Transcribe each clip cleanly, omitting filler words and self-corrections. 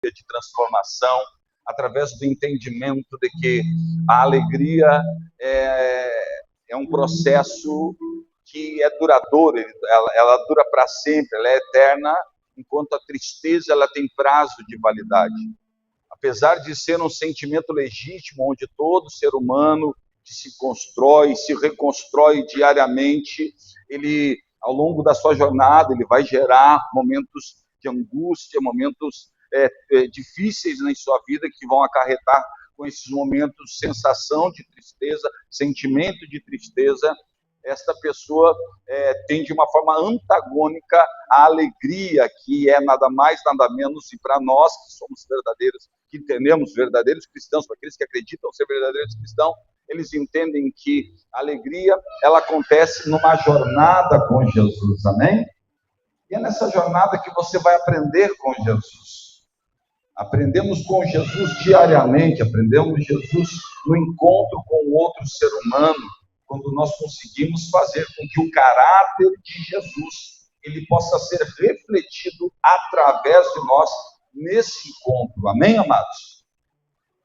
de transformação, através do entendimento de que a alegria é um processo que é duradouro, ela dura para sempre, ela é eterna, enquanto a tristeza ela tem prazo de validade. Apesar de ser um sentimento legítimo, onde todo ser humano que se constrói, se reconstrói diariamente, ele, ao longo da sua jornada, ele vai gerar momentos de angústia, momentos difíceis na sua vida, que vão acarretar com esses momentos sensação de tristeza, sentimento de tristeza. Esta pessoa tem de uma forma antagônica a alegria, que é nada mais, nada menos, e para nós que somos verdadeiros, que entendemos verdadeiros cristãos, para aqueles que acreditam ser verdadeiros cristãos, eles entendem que a alegria, ela acontece numa jornada com Jesus, amém? E é nessa jornada que você vai aprender com Jesus. Aprendemos com Jesus diariamente, aprendemos Jesus no encontro com outro ser humano, quando nós conseguimos fazer com que o caráter de Jesus ele possa ser refletido através de nós nesse encontro. Amém, amados?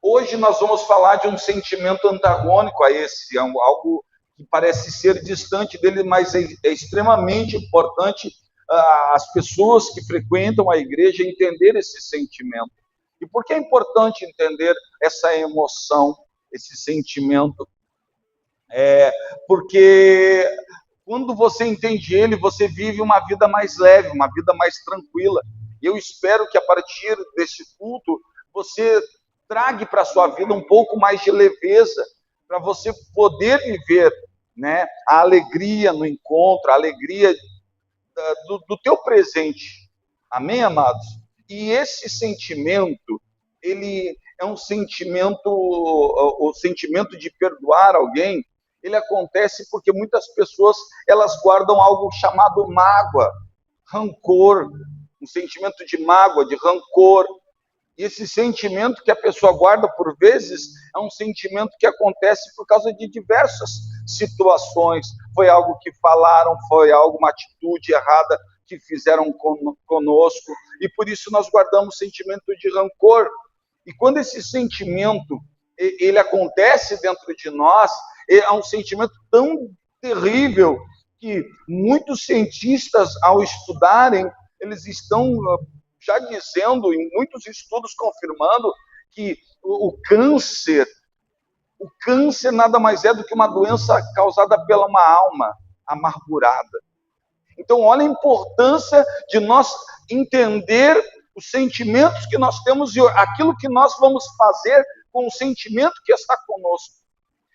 Hoje nós vamos falar de um sentimento antagônico a esse, algo que parece ser distante dele, mas é extremamente importante as pessoas que frequentam a igreja entender esse sentimento. E por que é importante entender essa emoção, esse sentimento? Porque quando você entende ele, você vive uma vida mais leve, uma vida mais tranquila. E eu espero que a partir desse culto, você traga para a sua vida um pouco mais de leveza, para você poder viver, né, a alegria no encontro, a alegria do teu presente. Amém, amados? E esse sentimento, ele é um sentimento, o sentimento de perdoar alguém, ele acontece porque muitas pessoas, elas guardam algo chamado mágoa, rancor, um sentimento de mágoa, de rancor. E esse sentimento que a pessoa guarda, por vezes, é um sentimento que acontece por causa de diversas situações. Foi algo que falaram, foi uma atitude errada que fizeram conosco, e por isso nós guardamos sentimento de rancor. E quando esse sentimento ele acontece dentro de nós, é um sentimento tão terrível que muitos cientistas, ao estudarem, eles estão já dizendo, em muitos estudos confirmando, que o câncer nada mais é do que uma doença causada pela uma alma amargurada. Então, olha a importância de nós entender os sentimentos que nós temos e aquilo que nós vamos fazer com o sentimento que está conosco.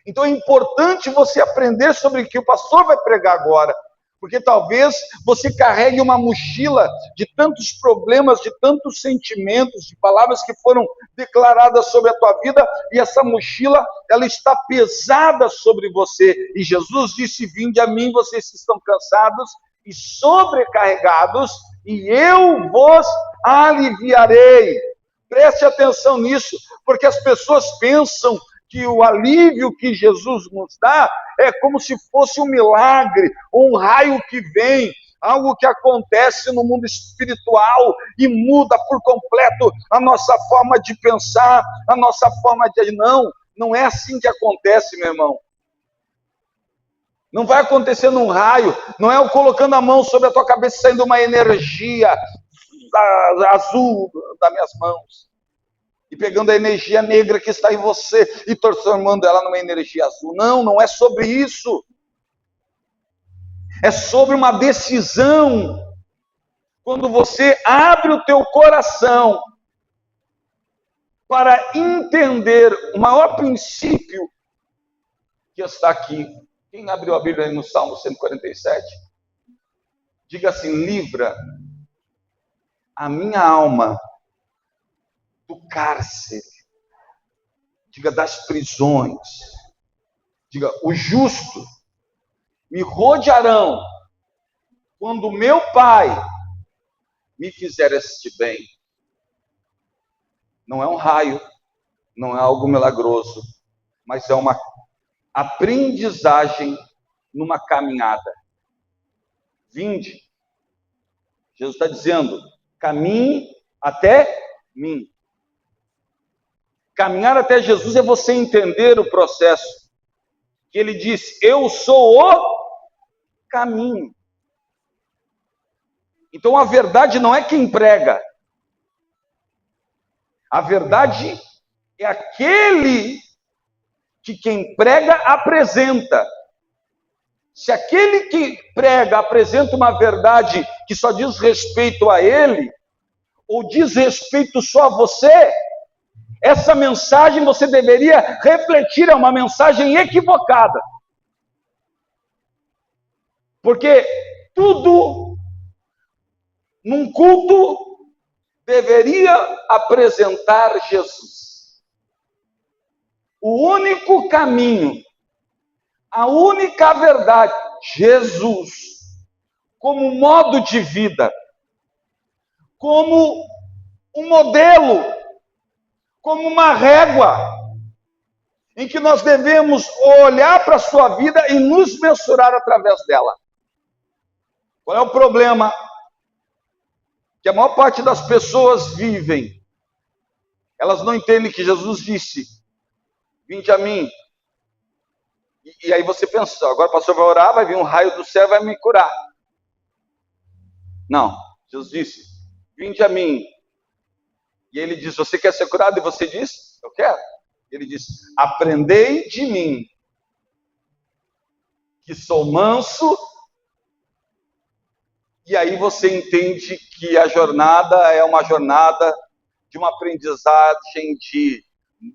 Então, é importante você aprender sobre o que o pastor vai pregar agora, porque talvez você carregue uma mochila de tantos problemas, de tantos sentimentos, de palavras que foram declaradas sobre a tua vida, e essa mochila, ela está pesada sobre você. E Jesus disse: vinde a mim, vocês que estão cansados e sobrecarregados, e eu vos aliviarei. Preste atenção nisso, porque as pessoas pensam que o alívio que Jesus nos dá é como se fosse um milagre, um raio que vem, algo que acontece no mundo espiritual e muda por completo a nossa forma de pensar, a nossa forma de... Não é assim que acontece, meu irmão. Não vai acontecer num raio, não é eu colocando a mão sobre a tua cabeça e saindo uma energia azul das minhas mãos, e pegando a energia negra que está em você e transformando ela numa energia azul. Não, não é sobre isso. É sobre uma decisão. Quando você abre o teu coração para entender o maior princípio que está aqui. Quem abriu a Bíblia aí no Salmo 147? Diga assim: livra a minha alma do cárcere. Diga: das prisões. Diga: o justo me rodearão quando meu Pai me fizer este bem. Não é um raio, não é algo milagroso, mas é uma aprendizagem numa caminhada. Vinde. Jesus está dizendo: caminhe até mim. Caminhar até Jesus é você entender o processo. Que ele diz, eu sou o caminho. Então a verdade não é quem prega. A verdade é aquele que quem prega apresenta. Se aquele que prega apresenta uma verdade que só diz respeito a ele, ou diz respeito só a você, essa mensagem você deveria refletir, é uma mensagem equivocada. Porque tudo num culto deveria apresentar Jesus. O único caminho, a única verdade, Jesus, como modo de vida, como um modelo, como uma régua, em que nós devemos olhar para a sua vida e nos mensurar através dela. Qual é o problema? Que a maior parte das pessoas vivem, elas não entendem que Jesus disse, vinde a mim. E aí você pensa, agora o pastor vai orar, vai vir um raio do céu e vai me curar. Não, Jesus disse, vinde a mim. E ele diz, você quer ser curado? E você diz, eu quero. Ele diz, aprendei de mim, que sou manso. E aí você entende que a jornada é uma jornada de uma aprendizagem de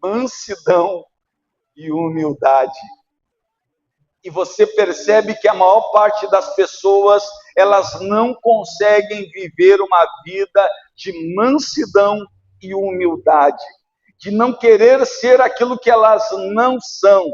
mansidão e humildade. E você percebe que a maior parte das pessoas, elas não conseguem viver uma vida de mansidão e humildade, de não querer ser aquilo que elas não são.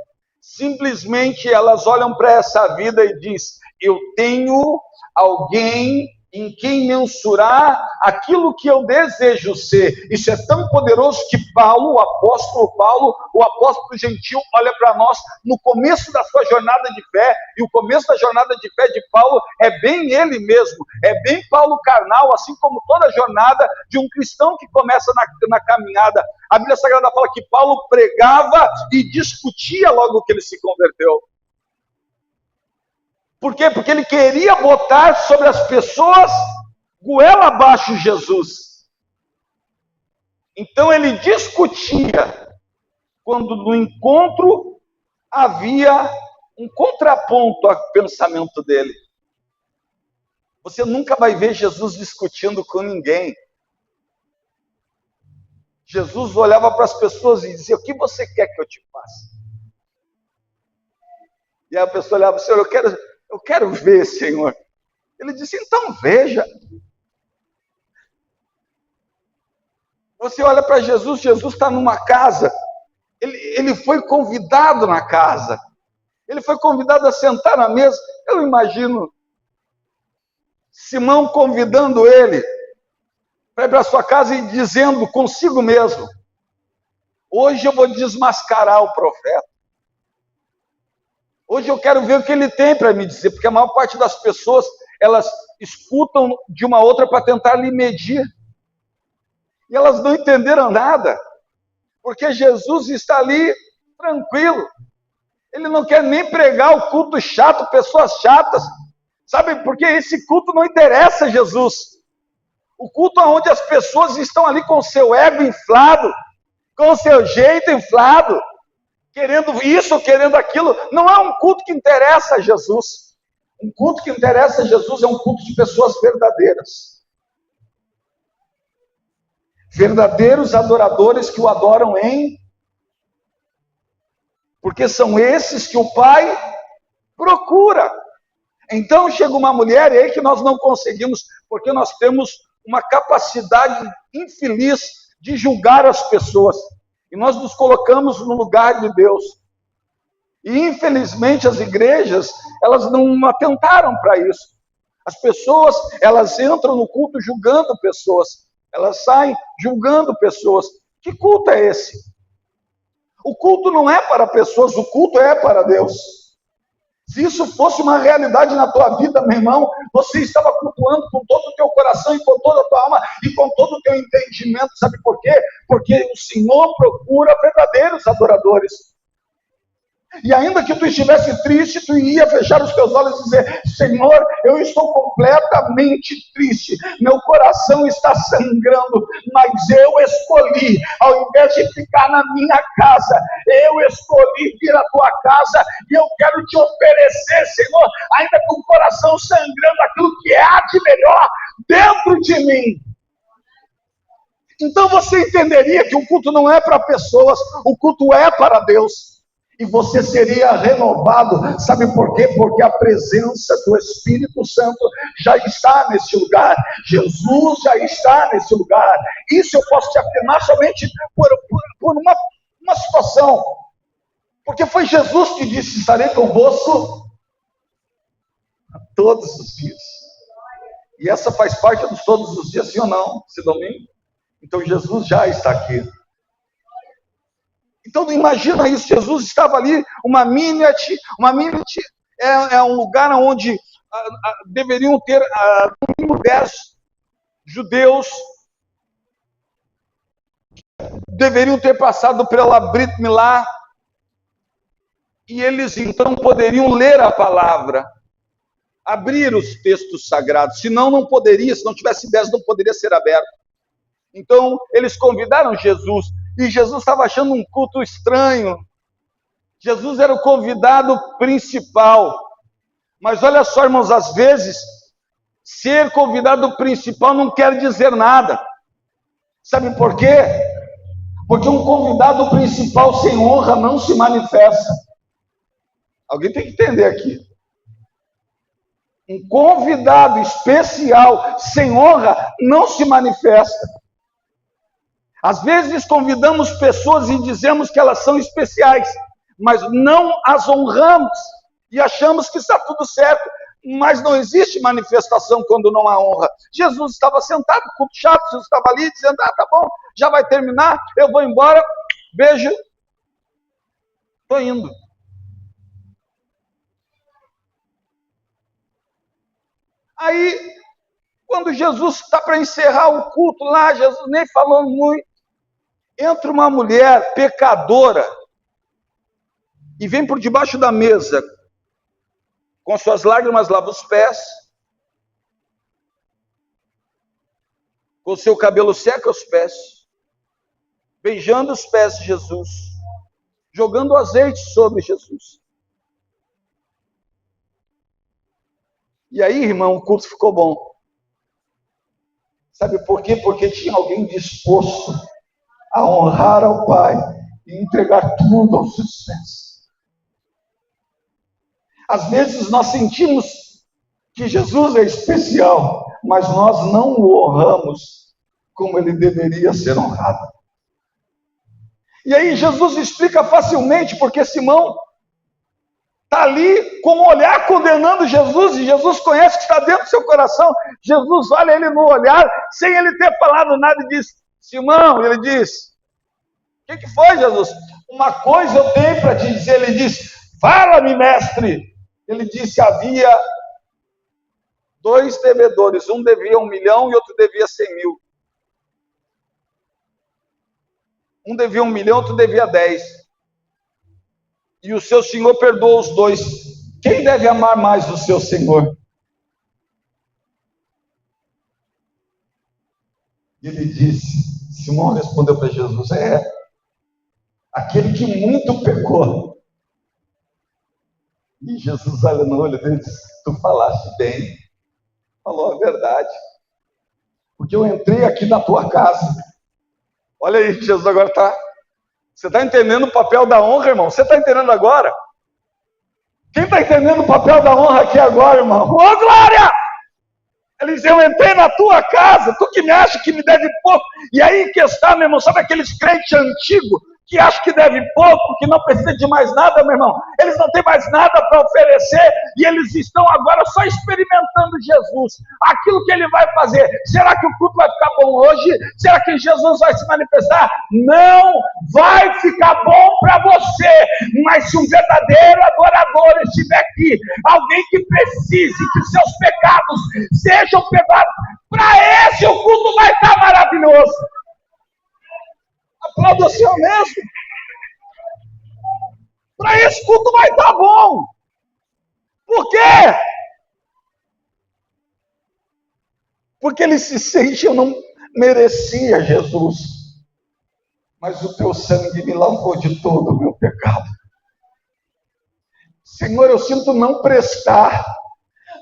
Simplesmente elas olham para essa vida e dizem, eu tenho alguém em quem mensurar aquilo que eu desejo ser. Isso é tão poderoso que Paulo, o apóstolo gentil, olha para nós no começo da sua jornada de fé, e o começo da jornada de fé de Paulo é bem ele mesmo, é bem Paulo carnal, assim como toda a jornada de um cristão que começa na caminhada. A Bíblia Sagrada fala que Paulo pregava e discutia logo que ele se converteu. Por quê? Porque ele queria botar sobre as pessoas goela abaixo Jesus. Então ele discutia quando no encontro havia um contraponto ao pensamento dele. Você nunca vai ver Jesus discutindo com ninguém. Jesus olhava para as pessoas e dizia, o que você quer que eu te faça? E a pessoa olhava, Senhor, eu quero ver, Senhor. Ele disse, então veja. Você olha para Jesus, Jesus está numa casa. Ele foi convidado na casa. Ele foi convidado a sentar na mesa. Eu imagino Simão convidando ele para ir para a sua casa e dizendo consigo mesmo, hoje eu vou desmascarar o profeta. Hoje eu quero ver o que ele tem para me dizer, porque a maior parte das pessoas, elas escutam de uma outra para tentar lhe medir. E elas não entenderam nada, porque Jesus está ali tranquilo. Ele não quer nem pregar o culto chato, pessoas chatas. Sabe, porque esse culto não interessa a Jesus. O culto onde as pessoas estão ali com o seu ego inflado, com o seu jeito inflado, querendo isso, querendo aquilo, não é um culto que interessa a Jesus. Um culto que interessa a Jesus é um culto de pessoas verdadeiras. Verdadeiros adoradores que o adoram porque são esses que o Pai procura. Então chega uma mulher, e aí que nós não conseguimos, porque nós temos uma capacidade infeliz de julgar as pessoas. E nós nos colocamos no lugar de Deus. E infelizmente as igrejas, elas não atentaram para isso. As pessoas, elas entram no culto julgando pessoas. Elas saem julgando pessoas. Que culto é esse? O culto não é para pessoas, o culto é para Deus. Se isso fosse uma realidade na tua vida, meu irmão, você estava cultuando com todo o teu coração e com toda a tua alma e com todo o teu entendimento. Sabe por quê? Porque o Senhor procura verdadeiros adoradores. E ainda que tu estivesse triste, tu ia fechar os teus olhos e dizer: Senhor, eu estou completamente triste, meu coração está sangrando, mas eu escolhi, ao invés de ficar na minha casa, eu escolhi vir à tua casa e eu quero te oferecer, Senhor, ainda com o coração sangrando, aquilo que há de melhor dentro de mim. Então você entenderia que o culto não é para pessoas, o culto é para Deus. E você seria renovado, sabe por quê? Porque a presença do Espírito Santo já está nesse lugar, Jesus já está nesse lugar. Isso eu posso te afirmar somente por uma situação, porque foi Jesus que disse: estarei convosco todos os dias. E essa faz parte dos todos os dias, sim ou não? Esse domingo? Então Jesus já está aqui. Então imagina isso, Jesus estava ali, uma minute é um lugar onde deveriam ter no mínimo 10 judeus, deveriam ter passado pela Brit Milá, e eles então poderiam ler a palavra, abrir os textos sagrados, senão não poderia, se não tivesse 10 não poderia ser aberto. Então eles convidaram Jesus, e Jesus estava achando um culto estranho. Jesus era o convidado principal. Mas olha só, irmãos, às vezes, ser convidado principal não quer dizer nada. Sabe por quê? Porque um convidado principal sem honra não se manifesta. Alguém tem que entender aqui. Um convidado especial sem honra não se manifesta. Às vezes convidamos pessoas e dizemos que elas são especiais, mas não as honramos e achamos que está tudo certo, mas não existe manifestação quando não há honra. Jesus estava sentado, culto chato, Jesus estava ali dizendo: tá bom, já vai terminar, eu vou embora, beijo, estou indo. Aí, quando Jesus está para encerrar o culto lá, Jesus nem falou muito, entra uma mulher pecadora e vem por debaixo da mesa, com suas lágrimas lava os pés, com seu cabelo seca os pés, beijando os pés de Jesus, jogando azeite sobre Jesus. E aí, irmão, o culto ficou bom. Sabe por quê? Porque tinha alguém disposto a honrar ao Pai e entregar tudo aos seus pés. Às vezes nós sentimos que Jesus é especial, mas nós não o honramos como ele deveria ser honrado. E aí Jesus explica facilmente, porque Simão está ali com um olhar condenando Jesus, e Jesus conhece o que está dentro do seu coração. Jesus olha ele no olhar, sem ele ter falado nada, e diz: Simão, ele diz: o que foi, Jesus? Uma coisa eu tenho para te dizer. Ele diz: fala-me, mestre. Ele disse: havia 2 devedores, um devia 1 milhão e outro devia 100 mil. Um devia 1 milhão, outro devia 10. E o seu senhor perdoou os 2. Quem deve amar mais o seu senhor? E ele disse, Simão respondeu para Jesus: aquele que muito pecou. E Jesus olha no olho dele e diz: tu falaste bem, falou a verdade, porque eu entrei aqui na tua casa. Olha aí, Jesus agora está. Você está entendendo o papel da honra, irmão? Você está entendendo agora? Quem está entendendo o papel da honra aqui agora, irmão? Ô, glória! Ele diz: eu entrei na tua casa, tu que me acha que me deve pouco. E aí que está, meu irmão, sabe aqueles crentes antigos que acham que deve pouco, que não precisa de mais nada, meu irmão. Eles não têm mais nada para oferecer e eles estão agora só experimentando Jesus. Aquilo que ele vai fazer. Será que o culto vai ficar bom hoje? Será que Jesus vai se manifestar? Não vai ficar bom para você. Mas se um verdadeiro adorador estiver aqui, alguém que precise que seus pecados sejam perdoados, para esse o culto vai estar maravilhoso. Aplauda o Senhor mesmo. Para esse culto vai estar bom. Por quê? Porque ele se sente, eu não merecia, Jesus, mas o teu sangue me lavou de todo o meu pecado. Senhor, eu sinto não prestar,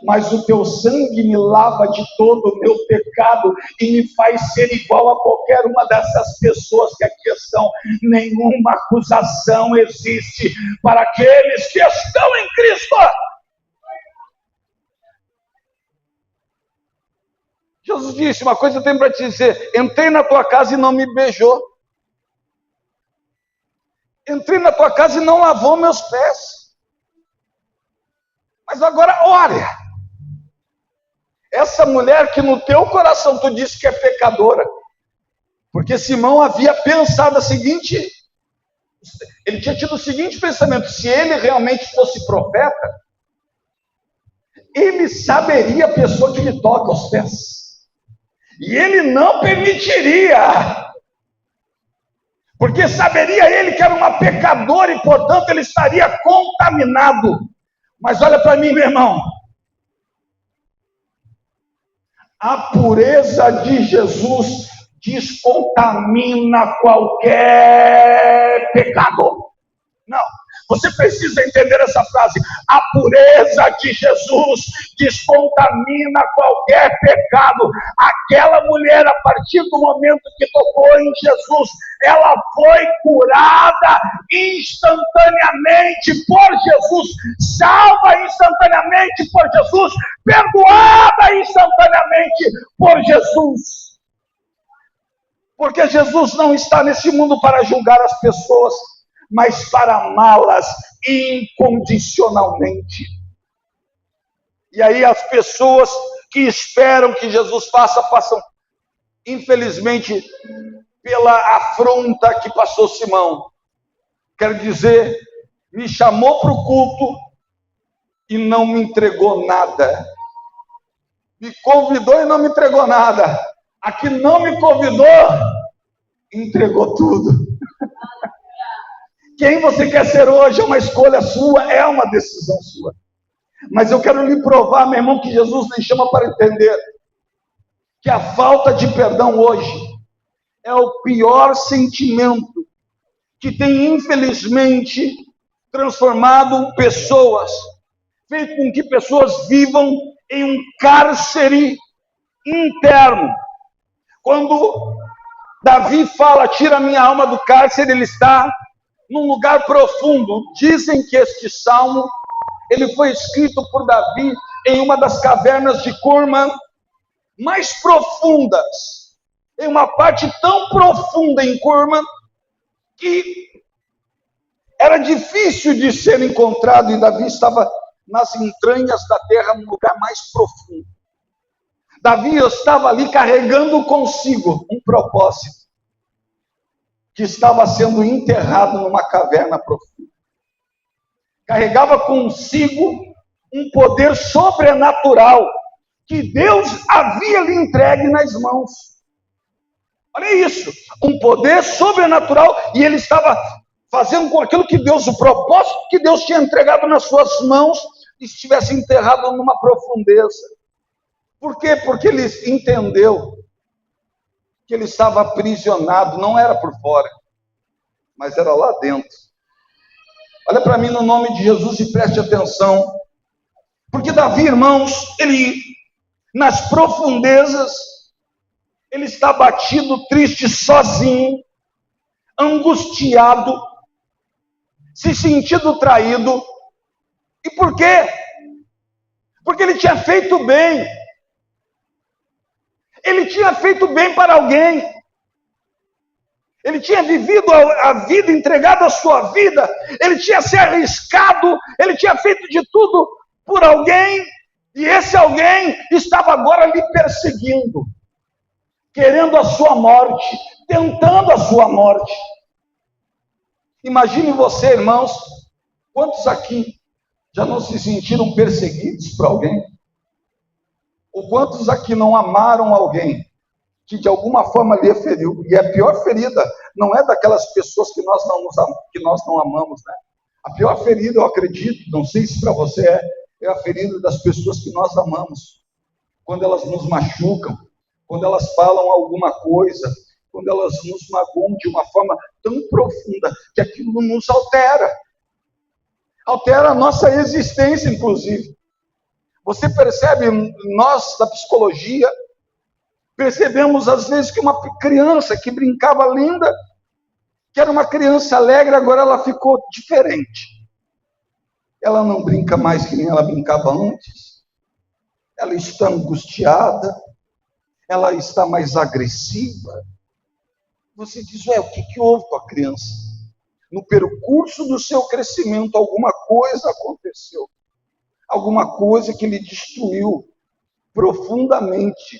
mas o teu sangue me lava de todo o meu pecado e me faz ser igual a qualquer uma dessas pessoas que aqui estão. Nenhuma acusação existe para aqueles que estão em Cristo. Jesus disse, uma coisa eu tenho para te dizer, entrei na tua casa e não me beijou. Entrei na tua casa e não lavou meus pés. Mas agora, olha, essa mulher que no teu coração tu disse que é pecadora, porque Simão havia pensado a seguinte, ele tinha tido o seguinte pensamento, se ele realmente fosse profeta, ele saberia a pessoa que lhe toca aos pés, e ele não permitiria, porque saberia ele que era uma pecadora e portanto ele estaria contaminado. Mas olha para mim, meu irmão, a pureza de Jesus descontamina qualquer pecado. Não, você precisa entender essa frase. A pureza de Jesus descontamina qualquer pecado. Aquela mulher, a partir do momento que tocou em Jesus, ela foi curada instantaneamente por Jesus, salva instantaneamente por Jesus, perdoada instantaneamente por Jesus. Porque Jesus não está nesse mundo para julgar as pessoas, mas para amá-las incondicionalmente. E aí as pessoas que esperam que Jesus faça, passam, infelizmente, pela afronta que passou Simão. Quer dizer, me chamou para o culto e não me entregou nada. Me convidou e não me entregou nada. A que não me convidou, entregou tudo. Quem você quer ser hoje é uma escolha sua, é uma decisão sua. Mas eu quero lhe provar, meu irmão, que Jesus lhe chama para entender que a falta de perdão hoje é o pior sentimento que tem, infelizmente, transformado pessoas, feito com que pessoas vivam em um cárcere interno. Quando Davi fala, tira minha alma do cárcere, ele está num lugar profundo. Dizem que este salmo, ele foi escrito por Davi em uma das cavernas de Qumran mais profundas, em uma parte tão profunda em Qumran, que era difícil de ser encontrado, e Davi estava nas entranhas da terra, num lugar mais profundo. Davi estava ali carregando consigo um propósito, que estava sendo enterrado numa caverna profunda. Carregava consigo um poder sobrenatural que Deus havia lhe entregue nas mãos. Olha isso, um poder sobrenatural, e ele estava fazendo com aquilo que Deus, o propósito que Deus tinha entregado nas suas mãos, estivesse enterrado numa profundeza. Por quê? Porque ele entendeu que ele estava aprisionado, não era por fora, mas era lá dentro. Olha para mim no nome de Jesus e preste atenção, porque Davi, irmãos, ele, nas profundezas, ele está abatido, triste, sozinho, angustiado, se sentindo traído. E por quê? Porque ele tinha feito bem. Ele tinha feito bem para alguém. Ele tinha vivido a vida, entregado a sua vida, ele tinha se arriscado, ele tinha feito de tudo por alguém, e esse alguém estava agora lhe perseguindo, querendo a sua morte, tentando a sua morte. Imagine você, irmãos, quantos aqui já não se sentiram perseguidos por alguém? Ou quantos aqui não amaram alguém que de alguma forma lhe feriu? E a pior ferida não é daquelas pessoas que nós não amamos, né? A pior ferida, eu acredito, não sei se para você é a ferida das pessoas que nós amamos. Quando elas nos machucam, quando elas falam alguma coisa, quando elas nos magoam de uma forma tão profunda que aquilo nos altera. Altera a nossa existência, inclusive. Você percebe, nós da psicologia, percebemos às vezes que uma criança que brincava linda, que era uma criança alegre, agora ela ficou diferente. Ela não brinca mais que nem ela brincava antes. Ela está angustiada, ela está mais agressiva. Você diz, o que houve com a criança? No percurso do seu crescimento, alguma coisa aconteceu. Alguma coisa que lhe destruiu profundamente,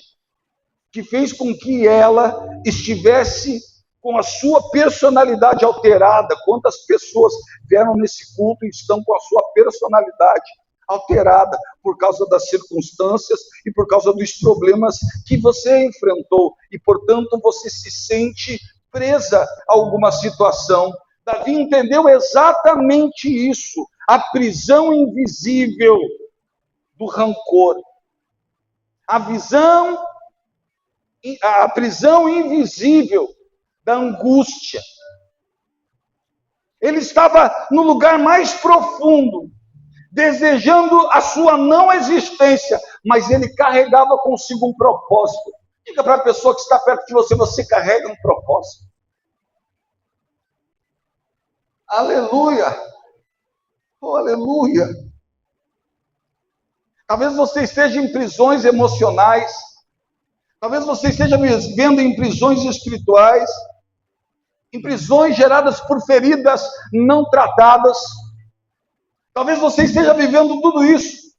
que fez com que ela estivesse com a sua personalidade alterada. Quantas pessoas vieram nesse culto e estão com a sua personalidade alterada por causa das circunstâncias e por causa dos problemas que você enfrentou, e portanto você se sente presa a alguma situação. Davi entendeu exatamente isso, a prisão invisível do rancor, a prisão invisível da angústia. Ele estava no lugar mais profundo, desejando a sua não existência, mas ele carregava consigo um propósito. Diga para a pessoa que está perto de você, você carrega um propósito. Aleluia! Oh, aleluia! Talvez você esteja em prisões emocionais, talvez você esteja vivendo em prisões espirituais, em prisões geradas por feridas não tratadas. Talvez você esteja vivendo tudo isso,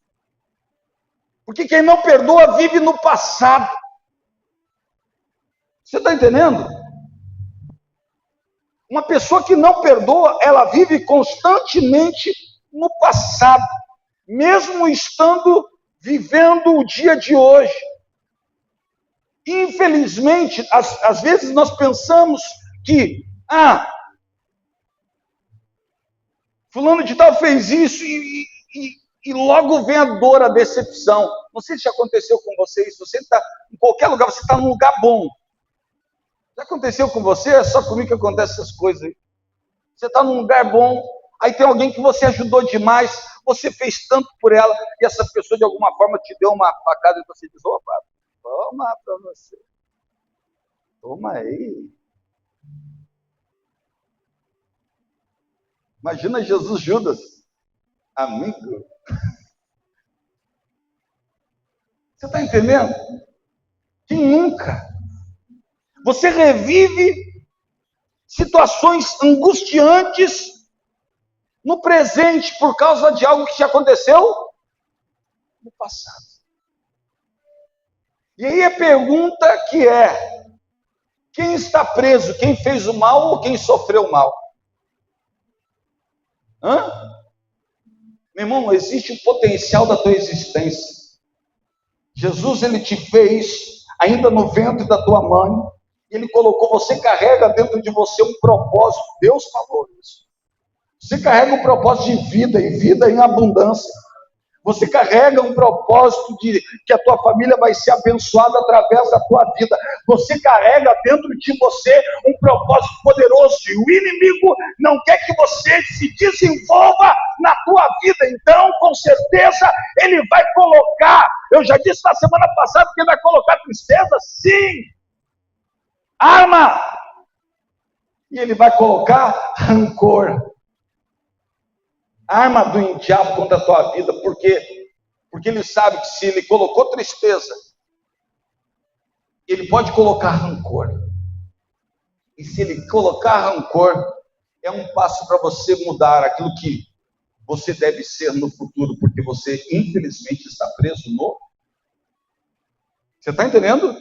porque quem não perdoa vive no passado. Você está entendendo? Uma pessoa que não perdoa, ela vive constantemente no passado, mesmo estando vivendo o dia de hoje. Infelizmente, às vezes nós pensamos que, fulano de tal fez isso e logo vem a dor, a decepção. Não sei se já aconteceu com você isso. Você está em qualquer lugar, você está num lugar bom. Já aconteceu com você? É só comigo que acontecem essas coisas aí. Você está num lugar bom, aí tem alguém que você ajudou demais, você fez tanto por ela, e essa pessoa de alguma forma te deu uma facada e você diz, opa, toma para você. Toma aí. Imagina Jesus Judas, amigo. Você está entendendo? Quem nunca? Você revive situações angustiantes no presente por causa de algo que já aconteceu no passado. E aí a pergunta que é, quem está preso? Quem fez o mal ou quem sofreu o mal? Meu irmão, existe o potencial da tua existência. Jesus, ele te fez ainda no ventre da tua mãe. Ele colocou, você carrega dentro de você um propósito. Deus falou isso. Você carrega um propósito de vida, e vida em abundância. Você carrega um propósito de que a tua família vai ser abençoada através da tua vida. Você carrega dentro de você um propósito poderoso. E o inimigo não quer que você se desenvolva na tua vida. Então, com certeza, ele vai colocar. Eu já disse na semana passada que ele vai colocar tristeza, sim. Arma. E ele vai colocar rancor. Arma do diabo contra a tua vida. Por quê? Porque ele sabe que se ele colocou tristeza, ele pode colocar rancor. E se ele colocar rancor, é um passo para você mudar aquilo que você deve ser no futuro, porque você, infelizmente, está preso no... Você está entendendo?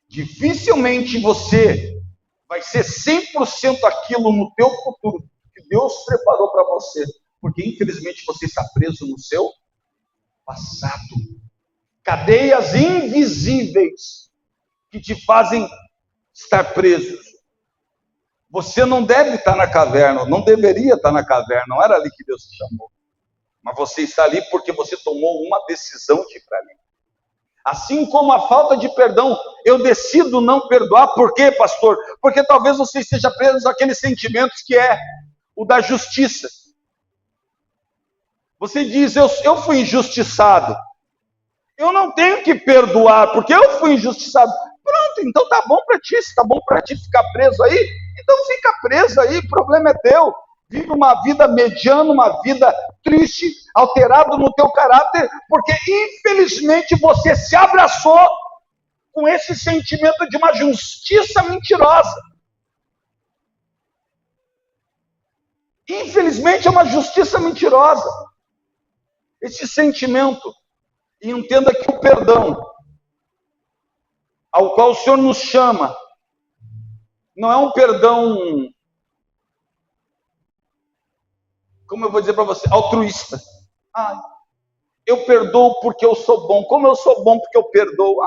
Dificilmente você vai ser 100% aquilo no teu futuro que Deus preparou para você, porque, infelizmente, você está preso no seu passado. Cadeias invisíveis que te fazem estar preso. Você não deve estar na caverna, não deveria estar na caverna, não era ali que Deus te chamou. Mas você está ali porque você tomou uma decisão de ir para ali. Assim como a falta de perdão, eu decido não perdoar. Por quê, pastor? Porque talvez você esteja preso àqueles sentimentos que é o da justiça. Você diz, eu fui injustiçado. Eu não tenho que perdoar, porque eu fui injustiçado. Pronto, então tá bom para ti. Se tá bom para ti ficar preso aí, então fica preso aí, o problema é teu. Vive uma vida mediana, uma vida triste, alterado no teu caráter, porque infelizmente você se abraçou com esse sentimento de uma justiça mentirosa. Infelizmente é uma justiça mentirosa. Esse sentimento. E entenda que o perdão ao qual o Senhor nos chama não é um perdão, como eu vou dizer para você, altruísta. Eu perdoo porque eu sou bom. Como eu sou bom porque eu perdoo.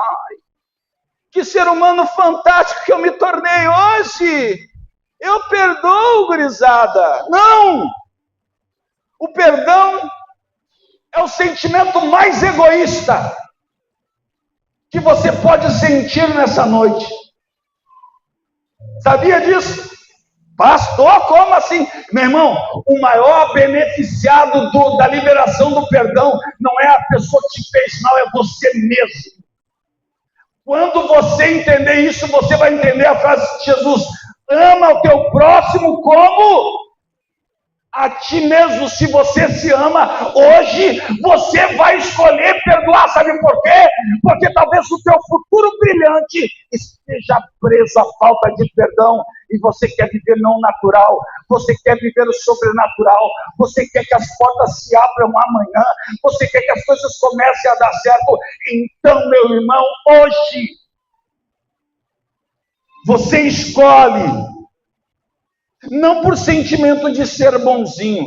Que ser humano fantástico que eu me tornei hoje. Eu perdoo, gurizada. Não! O perdão é o sentimento mais egoísta que você pode sentir nessa noite. Sabia disso? Pastor, como assim? Meu irmão, o maior beneficiado da liberação do perdão não é a pessoa que te fez mal, é você mesmo. Quando você entender isso, você vai entender a frase de Jesus: ama o teu próximo como a ti mesmo. Se você se ama, hoje você vai escolher perdoar. Sabe por quê? Porque talvez o teu futuro brilhante esteja preso à falta de perdão. E você quer viver não natural, você quer viver o sobrenatural, você quer que as portas se abram amanhã, você quer que as coisas comecem a dar certo. Então, meu irmão, hoje você escolhe, não por sentimento de ser bonzinho,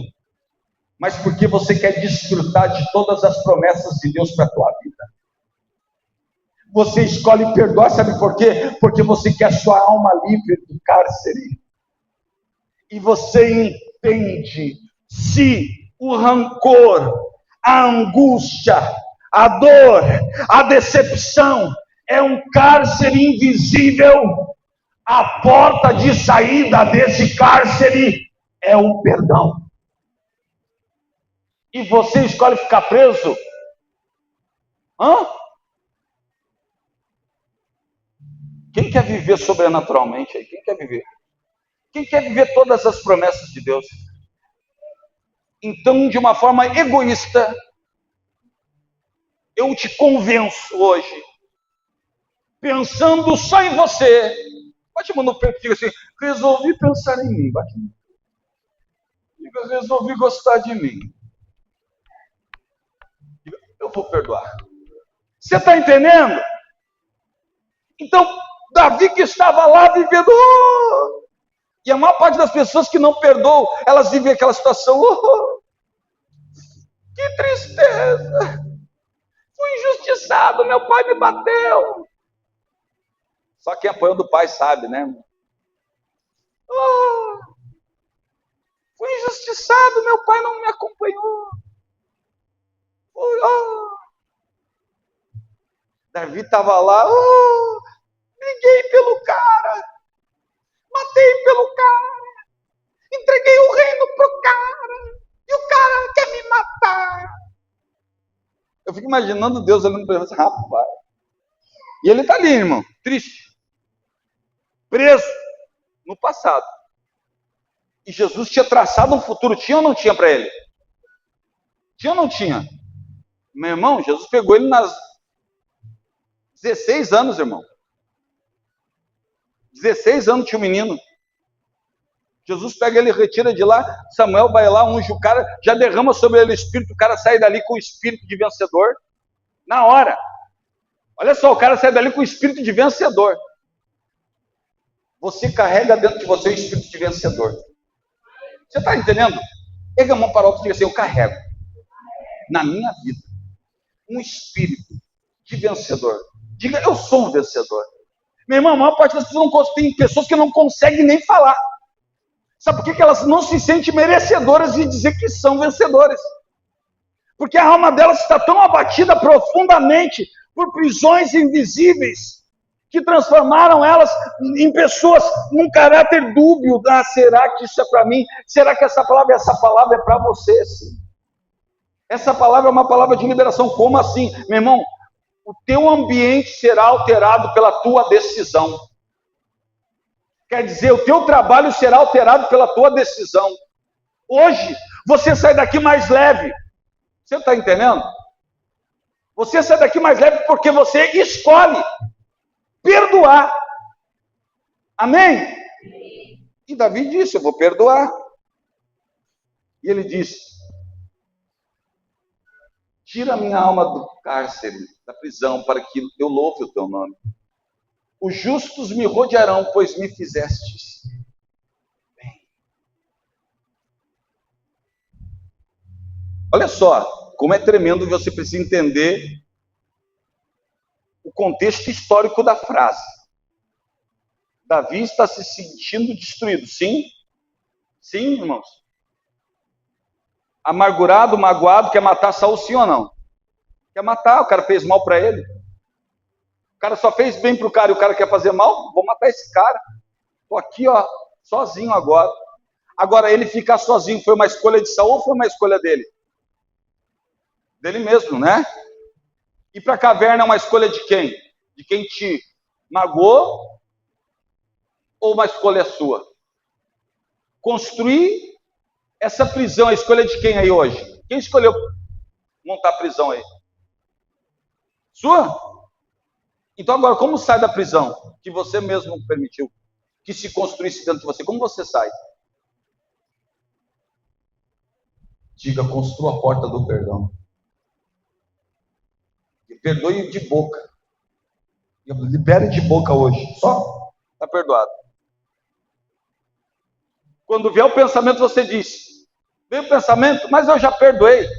mas porque você quer desfrutar de todas as promessas de Deus para a tua vida. Você escolhe perdoar, sabe por quê? Porque você quer a sua alma livre do cárcere. E você entende, se o rancor, a angústia, a dor, a decepção é um cárcere invisível, a porta de saída desse cárcere é o perdão. E você escolhe ficar preso? Quem quer viver sobrenaturalmente aí? Quem quer viver? Quem quer viver todas as promessas de Deus? Então, de uma forma egoísta, eu te convenço hoje, pensando só em você. Bate a mão no peito e diga assim: resolvi pensar em mim. Bate a mão. Diga: resolvi gostar de mim. Diga: eu vou perdoar. Você está entendendo? Então, Davi que estava lá vivendo... E a maior parte das pessoas que não perdoam, elas vivem aquela situação: que tristeza, fui injustiçado, meu pai me bateu. Só quem apanhou do pai sabe, né? Fui injustiçado, meu pai não me acompanhou. Davi estava lá: briguei pelo cara, matei pelo cara, entreguei o reino pro cara, e o cara quer me matar. Eu fico imaginando Deus olhando para ele e falando: rapaz. E ele está ali, irmão, triste, preso no passado. E Jesus tinha traçado um futuro, tinha ou não tinha para ele? Tinha ou não tinha? Meu irmão, Jesus pegou ele nas 16 anos, irmão. 16 anos tinha um menino. Jesus pega ele, retira de lá, Samuel vai lá, unge o cara, já derrama sobre ele o espírito, o cara sai dali com o espírito de vencedor, na hora. Olha só, o cara sai dali com o espírito de vencedor. Você carrega dentro de você o espírito de vencedor. Você está entendendo? Pega a mão para o alto e diga assim: eu carrego na minha vida um espírito de vencedor. Diga: eu sou um vencedor. Meu irmão, a maior parte das pessoas tem pessoas que não conseguem nem falar. Sabe por que elas não se sentem merecedoras de dizer que são vencedoras? Porque a alma delas está tão abatida profundamente por prisões invisíveis que transformaram elas em pessoas num caráter dúbio. Ah, será que isso é para mim? Será que essa palavra é para você? Sim. Essa palavra é uma palavra de liberação. Como assim? Meu irmão, o teu ambiente será alterado pela tua decisão. Quer dizer, o teu trabalho será alterado pela tua decisão. Hoje, você sai daqui mais leve. Você está entendendo? Você sai daqui mais leve porque você escolhe perdoar. Amém? E Davi disse: eu vou perdoar. E ele disse: tira a minha alma do cárcere, da prisão, para que eu louve o teu nome. Os justos me rodearão, pois me fizestes bem. Olha só, como é tremendo, você precisa entender o contexto histórico da frase. Davi está se sentindo destruído, sim? Sim, irmãos? Amargurado, magoado, quer matar Saul, sim ou não? Quer matar, o cara fez mal para ele. O cara só fez bem para o cara e o cara quer fazer mal? Vou matar esse cara. Estou aqui, ó, sozinho agora. Agora, ele ficar sozinho foi uma escolha de Saul ou foi uma escolha dele? Dele mesmo, né? Ir para a caverna é uma escolha de quem? De quem te magoou ou uma escolha sua? Construir essa prisão, a escolha de quem aí hoje? Quem escolheu montar a prisão aí? Sua? Então agora, como sai da prisão? Que você mesmo permitiu que se construísse dentro de você. Como você sai? Diga: construa a porta do perdão. E perdoe de boca. Libere de boca hoje. Só está perdoado. Quando vier o pensamento, você diz: veio o pensamento, mas eu já perdoei.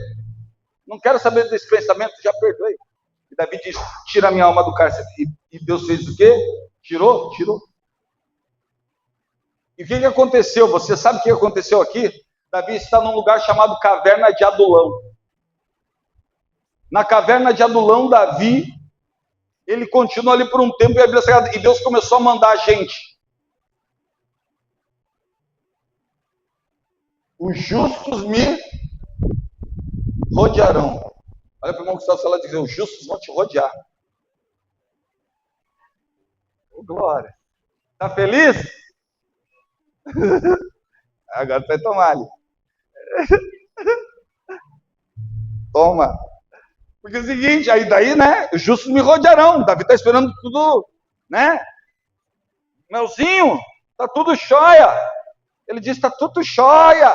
Não quero saber desse pensamento, já perdoei. E Davi diz: tira a minha alma do cárcere. E Deus fez o quê? Tirou? Tirou. E o que aconteceu? Você sabe o que aconteceu aqui? Davi está num lugar chamado Caverna de Adulão. Na Caverna de Adulão, Davi, ele continua ali por um tempo e Deus começou a mandar gente. Os justos me rodearão. Olha para o irmão que está ao seu lado e diz: os justos vão te rodear. Oh, glória. Está feliz? Agora vai tomar ali. Toma. Porque é o seguinte, aí daí, né? Os justos me rodearão. Davi está esperando tudo, né? Melzinho, tá tudo jóia. Ele disse: tá tudo jóia.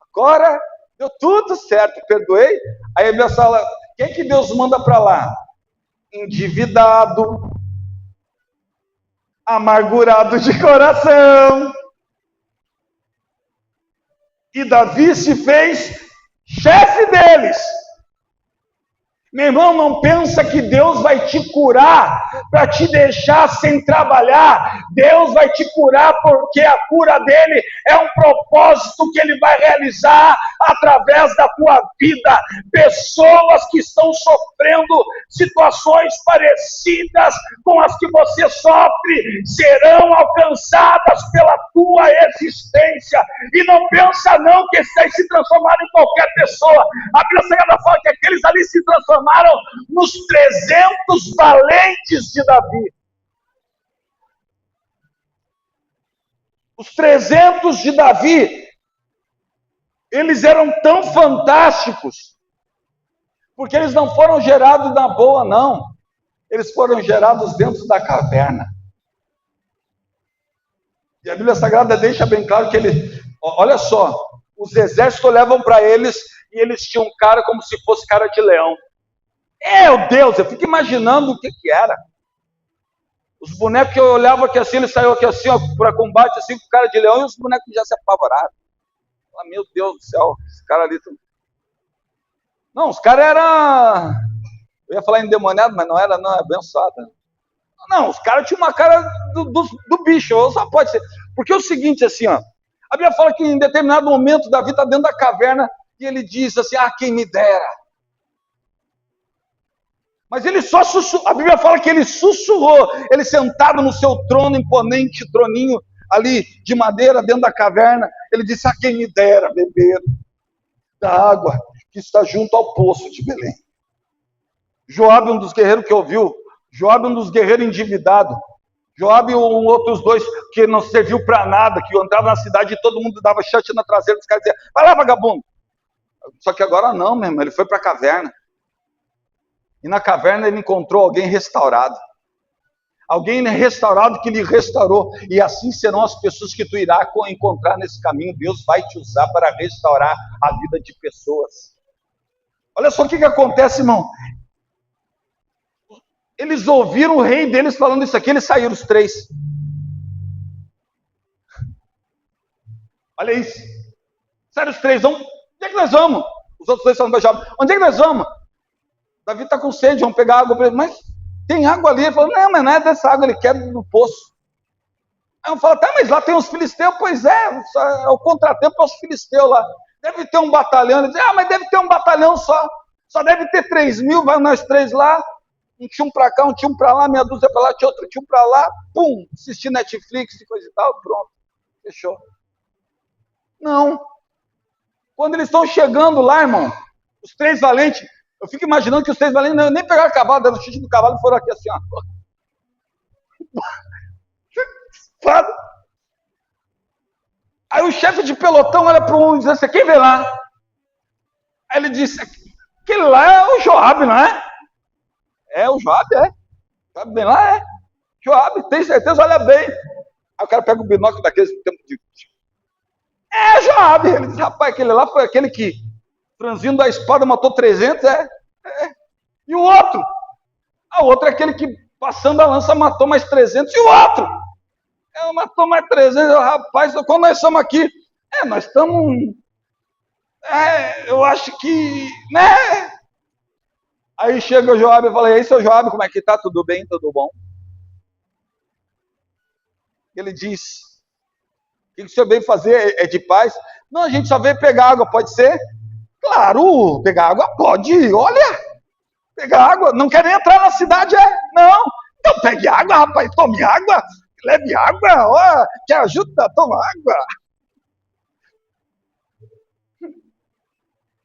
Agora deu tudo certo, perdoei. Aí a minha sala, quem que Deus manda para lá? Endividado, amargurado de coração. E Davi se fez chefe deles. Meu irmão, não pensa que Deus vai te curar para te deixar sem trabalhar. Deus vai te curar porque a cura dele é um propósito que ele vai realizar através da tua vida. Pessoas que estão sofrendo situações parecidas com as que você sofre serão alcançadas pela tua existência. E não pensa não que esses se transformaram em qualquer pessoa. A Bíblia Sagrada fala que aqueles ali se transformaram nos 300 valentes de Davi. Os 300 de Davi, eles eram tão fantásticos, porque eles não foram gerados na boa, não. Eles foram gerados dentro da caverna. E a Bíblia Sagrada deixa bem claro que ele, olha só, os exércitos olhavam para eles e eles tinham cara como se fosse cara de leão. Meu Deus, eu fico imaginando o que era. Os bonecos que eu olhava aqui assim, eles saíam aqui assim, para combate, assim, com cara de leão, e os bonecos já se apavoraram. Ah, meu Deus do céu, esse cara ali... Não, os caras eram... Eu ia falar endemoniado, mas não era, não, é abençoado. Não, os caras tinham uma cara do bicho, ou só pode ser. Porque é o seguinte, assim, ó, a Bíblia fala que em determinado momento Davi está dentro da caverna e ele diz assim, quem me dera. Mas ele só sussurrou, a Bíblia fala que ele sussurrou, ele sentado no seu trono, imponente troninho ali de madeira dentro da caverna, ele disse, quem me dera beber da água que está junto ao poço de Belém. Joabe, um dos guerreiros que ouviu, Joabe, um dos guerreiros endividados, Joabe e outros dois que não serviu para nada, que entrava na cidade e todo mundo dava chute na traseira dos caras e dizia, vai lá, vagabundo. Só que agora não, meu irmão, ele foi para a caverna. E na caverna ele encontrou alguém restaurado. Alguém restaurado que lhe restaurou. E assim serão as pessoas que tu irás encontrar nesse caminho. Deus vai te usar para restaurar a vida de pessoas. Olha só o que acontece, irmão. Eles ouviram o rei deles falando isso aqui, eles saíram os três. Olha isso. Saíram os três, onde é que nós vamos? Os outros dois falando para Joabe, onde é que nós vamos? Davi está com sede, vamos pegar água para ele. Mas tem água ali. Ele falou, não, mas não é dessa água, ele quer do poço. Aí eu falo, mas lá tem uns filisteus. Pois é o contratempo aos filisteus lá. Deve ter um batalhão. Ele diz, mas deve ter um batalhão só. Só deve ter 3.000, vai nós três lá. Um tinha um para cá, um tinha um para lá, meia dúzia para lá, tinha outro tinha um para lá. Pum, assistir Netflix e coisa e tal, pronto. Fechou. Não. Quando eles estão chegando lá, irmão, os três valentes, eu fico imaginando que os três valentes nem pegaram o cavalo, deram o chute do cavalo e foram aqui assim, ó. Aí o chefe de pelotão olha para um e diz assim, quem vem lá? Aí ele disse, aquele lá é o Joabe, não é? É o Joabe, é. Joabe vem lá, é. Joabe, tem certeza, olha bem. Aí o cara pega o binóculo daqueles tempo de... É Joabe. Ele diz, rapaz, aquele lá foi aquele que, franzindo da espada, matou 300, E o outro? O outro é aquele que, passando a lança, matou mais 300. E o outro? Matou mais 300. Rapaz, quando nós estamos aqui, nós estamos... eu acho que... né? Aí chega o Joabe e fala, e aí, seu Joabe, como é que tá? Tudo bem? Tudo bom? Ele diz, o que o senhor veio fazer? É de paz? Não, a gente só veio pegar água, pode ser? Claro, pegar água pode, olha, pegar água, não quer nem entrar na cidade, não, então pegue água, rapaz, tome água, leve água, ó, que ajuda, toma água.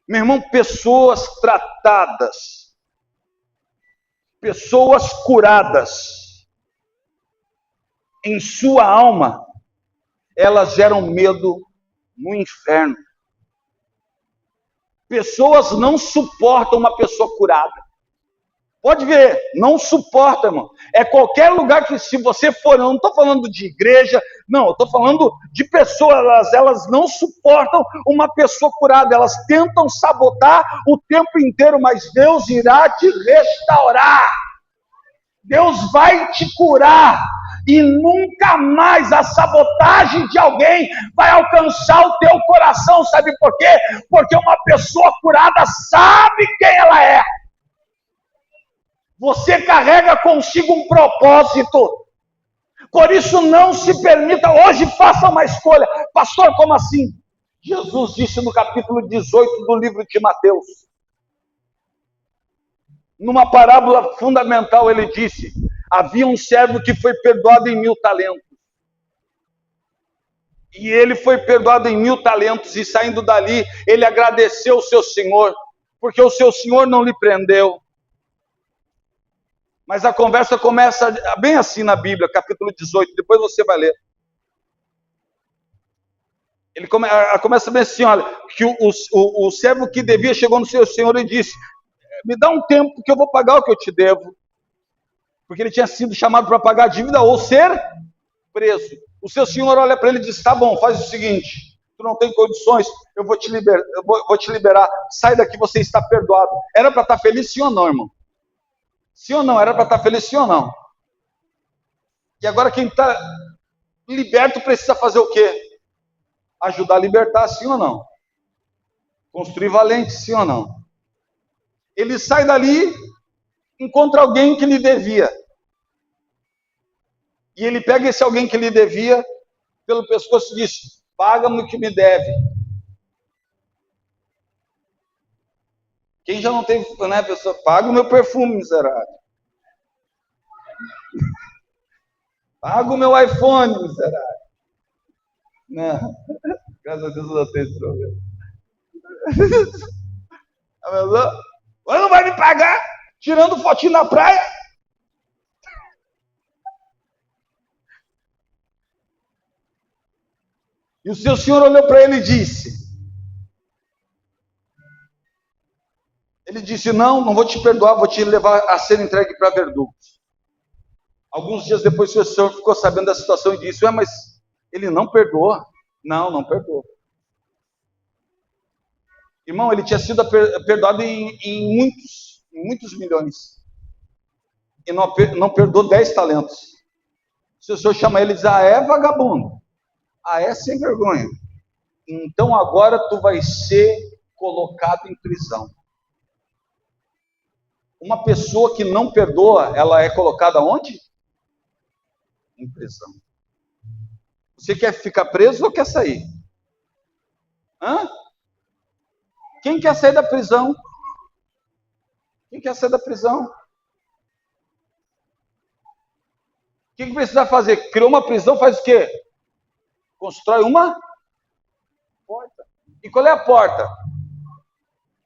Meu irmão, pessoas tratadas, pessoas curadas, em sua alma, elas geram medo no inferno. Pessoas não suportam uma pessoa curada. Pode ver, não suporta, irmão. É qualquer lugar que, se você for, eu não estou falando de igreja, não, eu estou falando de pessoas, elas não suportam uma pessoa curada, elas tentam sabotar o tempo inteiro, mas Deus irá te restaurar. Deus vai te curar. E nunca mais a sabotagem de alguém vai alcançar o teu coração. Sabe por quê? Porque uma pessoa curada sabe quem ela é. Você carrega consigo um propósito. Por isso não se permita, hoje faça uma escolha. Pastor, como assim? Jesus disse no capítulo 18 do livro de Mateus. Numa parábola fundamental ele disse, havia um servo que foi perdoado em 1.000 talentos. E ele foi perdoado em 1.000 talentos, e saindo dali, ele agradeceu o seu senhor, porque o seu senhor não lhe prendeu. Mas a conversa começa bem assim na Bíblia, capítulo 18, depois você vai ler. Ele começa bem assim, olha, que o servo que devia chegou no seu senhor e disse, me dá um tempo que eu vou pagar o que eu te devo. Porque ele tinha sido chamado para pagar a dívida ou ser preso. O seu senhor olha para ele e diz: tá bom, faz o seguinte, tu não tem condições, eu vou te liberar, sai daqui, você está perdoado. Era para estar feliz, sim ou não, irmão? Sim ou não? Era para estar feliz, sim ou não? E agora quem está liberto precisa fazer o quê? Ajudar a libertar, sim ou não? Construir valente, sim ou não? Ele sai dali, encontra alguém que lhe devia. E ele pega esse alguém que lhe devia pelo pescoço e diz: paga-me o que me deve. Quem já não teve, né, pessoa? Paga o meu perfume, miserável. Paga o meu iPhone, miserável. Não, graças a Deus eu não tenho esse problema. Você não vai me pagar tirando fotinho na praia? E o seu senhor olhou para ele e disse: não, não vou te perdoar, vou te levar a ser entregue para verdugos. Alguns dias depois o seu senhor ficou sabendo da situação e disse: mas ele não perdoa. Não, não perdoa. Irmão, ele tinha sido perdoado em muitos milhões. E não perdoou 10 talentos. O seu senhor chama ele e diz: é vagabundo? É sem vergonha? Então agora tu vai ser colocado em prisão. Uma pessoa que não perdoa, ela é colocada onde? Em prisão. Você quer ficar preso ou quer sair? Hã? Quem quer sair da prisão? Quem quer sair da prisão? O que precisa fazer? Criou uma prisão, faz o quê? Constrói uma porta. E qual é a porta?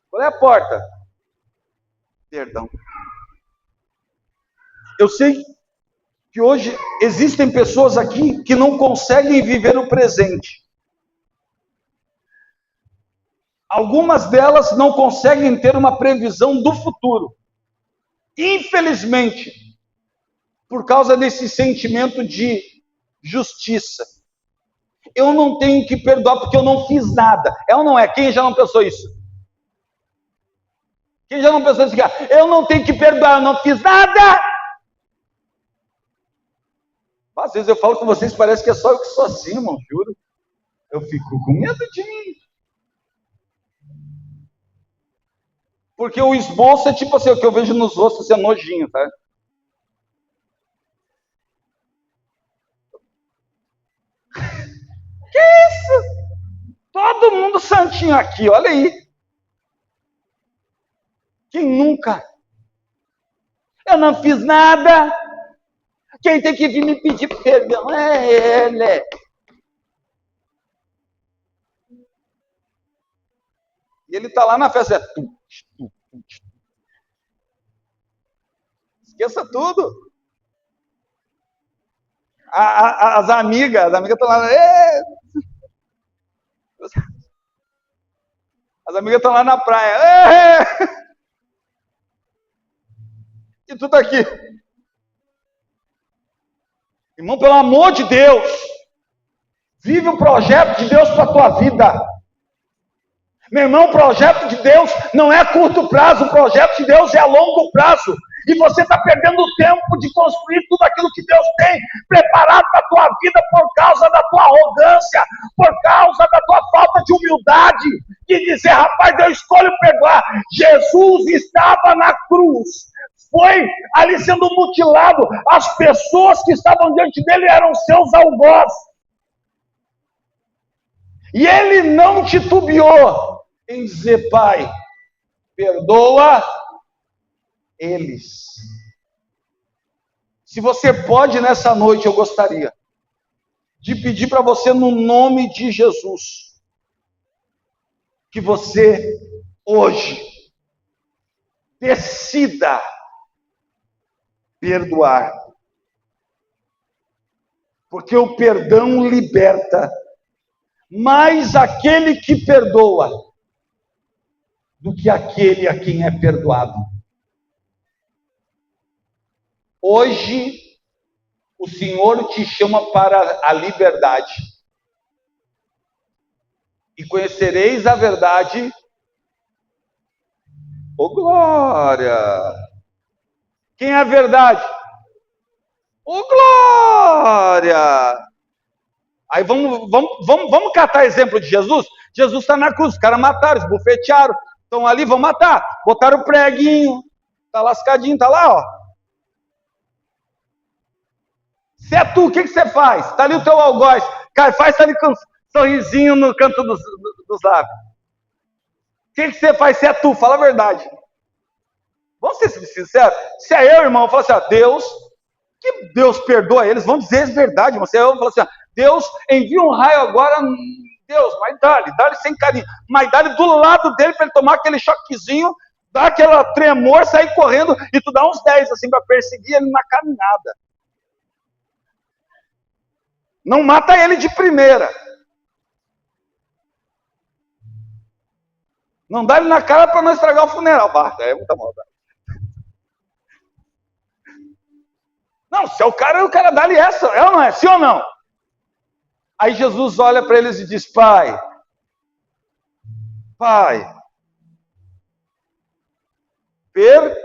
Qual é a porta? Perdão. Eu sei que hoje existem pessoas aqui que não conseguem viver o presente. Algumas delas não conseguem ter uma previsão do futuro. Infelizmente, por causa desse sentimento de justiça. Eu não tenho que perdoar porque eu não fiz nada. É ou não é? Quem já não pensou isso? Quem já não pensou isso? Eu não tenho que perdoar, eu não fiz nada. Às vezes eu falo com vocês, parece que é só eu que sou assim, irmão, juro. Eu fico com medo de mim. Porque o esboço é tipo assim, o que eu vejo nos rostos é nojinho, tá? Que isso? Todo mundo santinho aqui, olha aí. Quem nunca? Eu não fiz nada. Quem tem que vir me pedir perdão é ele. E ele tá lá na festa. Esqueça tudo. As amigas estão lá. As amigas estão lá na praia. E tu tá aqui. Irmão, pelo amor de Deus, vive o projeto de Deus para a tua vida. Meu irmão, o projeto de Deus não é a curto prazo, o projeto de Deus é a longo prazo. E você está perdendo tempo de construir tudo aquilo que Deus tem preparado para a tua vida por causa da tua arrogância, por causa da tua falta de humildade, de dizer, rapaz, eu escolho perdoar. Jesus estava na cruz, foi ali sendo mutilado, as pessoas que estavam diante dele eram seus algozes. E ele não titubeou em dizer, Pai, perdoa eles. Se você pode nessa noite, eu gostaria de pedir para você, no nome de Jesus, que você hoje decida perdoar. Porque o perdão liberta. Mais aquele que perdoa do que aquele a quem é perdoado. Hoje, O Senhor te chama para a liberdade. E conhecereis a verdade. Ô glória! Quem é a verdade? Ô glória! Aí vamos catar exemplo de Jesus? Jesus está na cruz, os caras mataram, esbofetearam, estão ali, vão matar. Botaram o preguinho, tá lascadinho, tá lá, ó. Se é tu, o que você faz? Tá ali o teu algoz, Caifás tá ali com um sorrisinho no canto dos lábios. O que você faz se é tu? Fala a verdade. Vamos ser sinceros? Se é eu, irmão, eu falo assim, ó, Deus, que Deus perdoa eles, vão dizer a verdade, irmão. Se é eu, eu falo assim, ó, Deus, envia um raio agora, Deus, mas dá-lhe sem carinho, mas dá-lhe do lado dele para ele tomar aquele choquezinho, dá aquela tremor, sair correndo, e tu dá uns 10 assim para perseguir ele na caminhada. Não mata ele de primeira. Não dá ele na cara para não estragar o funeral. É muita maldade. Não, se é o cara dá-lhe essa, é ou não é? Sim ou não? Aí Jesus olha para eles e diz, Pai, perdoa.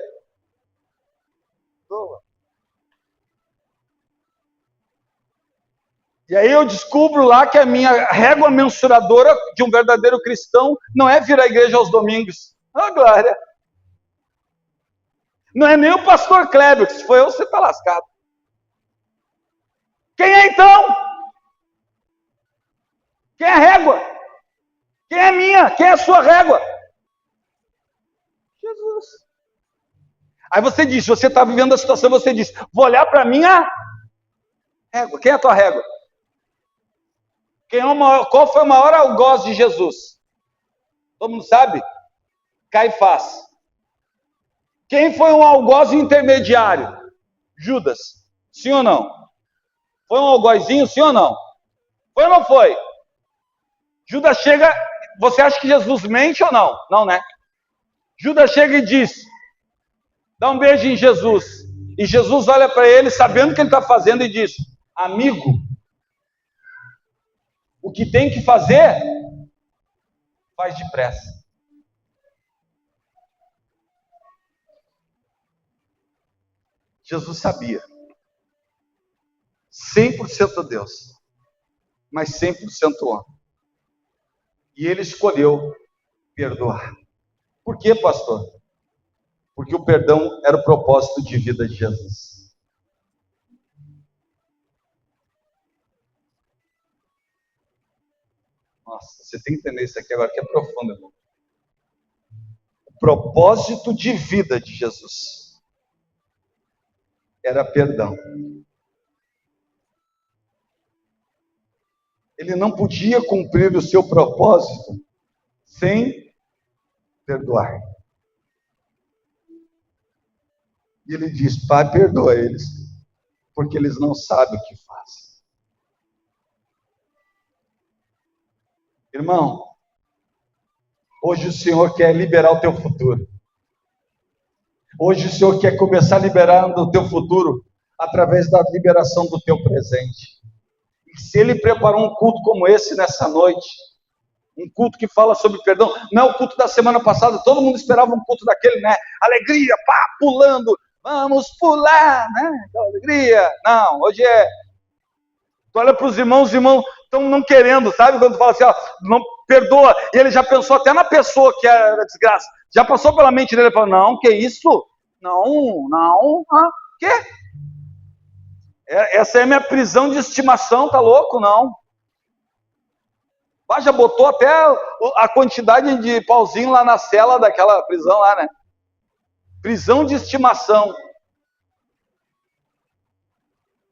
E aí eu descubro lá que a minha régua mensuradora de um verdadeiro cristão não é vir à igreja aos domingos. Ah, glória! Não é nem o pastor Kleber, que se for eu, você está lascado. Quem é então? Quem é a régua? Quem é minha? Quem é a sua régua? Jesus. Aí você diz, você está vivendo a situação, você diz, vou olhar para a minha régua. Quem é a tua régua? Qual foi o maior algoz de Jesus? Todo mundo sabe? Caifás. Quem foi um algoz intermediário? Judas. Sim ou não? Foi um algozinho, sim ou não? Foi ou não foi? Judas chega, você acha que Jesus mente ou não? Não, né? Judas chega e diz, dá um beijo em Jesus. E Jesus olha para ele, sabendo o que ele está fazendo, e diz, amigo, o que tem que fazer, faz depressa. Jesus sabia. 100% Deus, mas 100% homem. E ele escolheu perdoar. Por quê, pastor? Porque o perdão era o propósito de vida de Jesus. Nossa, você tem que entender isso aqui agora, que é profundo, irmão. O propósito de vida de Jesus era perdão. Ele não podia cumprir o seu propósito sem perdoar. E ele diz, Pai, perdoa eles, porque eles não sabem o que fazem. Irmão, hoje o Senhor quer liberar o teu futuro. Hoje o Senhor quer começar liberando o teu futuro através da liberação do teu presente. E se Ele preparou um culto como esse nessa noite, um culto que fala sobre perdão, não é o culto da semana passada, todo mundo esperava um culto daquele, né? Alegria, pá, pulando, vamos pular, né? Alegria. Não, hoje é... Tu olha para os irmãos estão não querendo, sabe? Quando tu fala assim, ó, não perdoa, e ele já pensou até na pessoa que era desgraça, já passou pela mente dele, ele falou, não, que isso? Não, quê? Essa é a minha prisão de estimação, tá louco? Não. Já botou até a quantidade de pauzinho lá na cela daquela prisão lá, né? Prisão de estimação.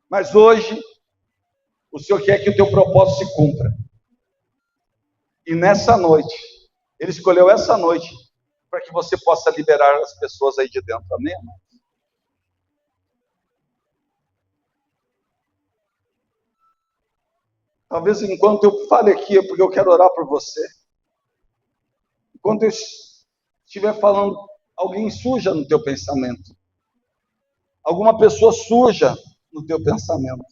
Mas hoje, o Senhor quer que o teu propósito se cumpra. E nessa noite, Ele escolheu essa noite para que você possa liberar as pessoas aí de dentro. Amém? Talvez enquanto eu fale aqui, é porque eu quero orar por você. Enquanto eu estiver falando, alguém suja no teu pensamento. Alguma pessoa suja no teu pensamento.